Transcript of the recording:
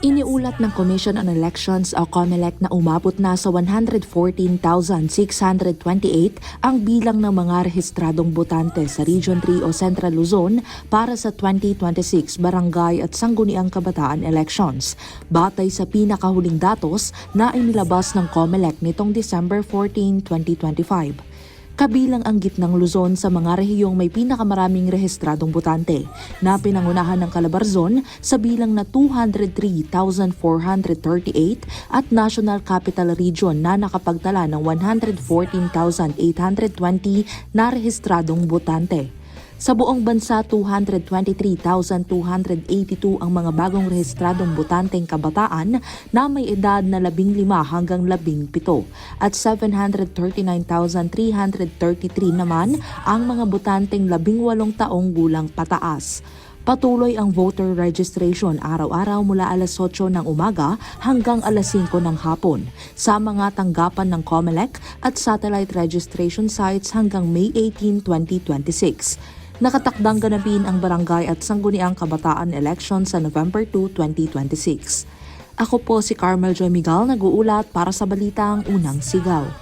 Iniulat ng Commission on Elections o COMELEC na umabot na sa 114,628 ang bilang ng mga rehistradong botante sa Region 3 o Central Luzon para sa 2026 Barangay at Sangguniang Kabataan Elections, batay sa pinakahuling datos na inilabas ng COMELEC nitong December 14, 2025. Kabilang ang Gitnang Luzon sa mga rehiyong may pinakamaraming rehistradong botante na pinangunahan ng Calabarzon sa bilang na 203,438 at National Capital Region na nakapagtala ng 114,820 na rehistradong botante. Sa buong bansa, 223,282 ang mga bagong rehistradong botanteng kabataan na may edad na 15 hanggang 17 at 739,333 naman ang mga botanteng 18 taong gulang pataas. Patuloy ang voter registration araw-araw mula alas 8 ng umaga hanggang alas 5 ng hapon sa mga tanggapan ng COMELEC at satellite registration sites hanggang May 18, 2026. Nakatakdang ganapin ang barangay at sangguniang kabataan election sa November 2, 2026. Ako po si Carmel Joy Miguel, nag-uulat para sa Balitang Unang Sigaw.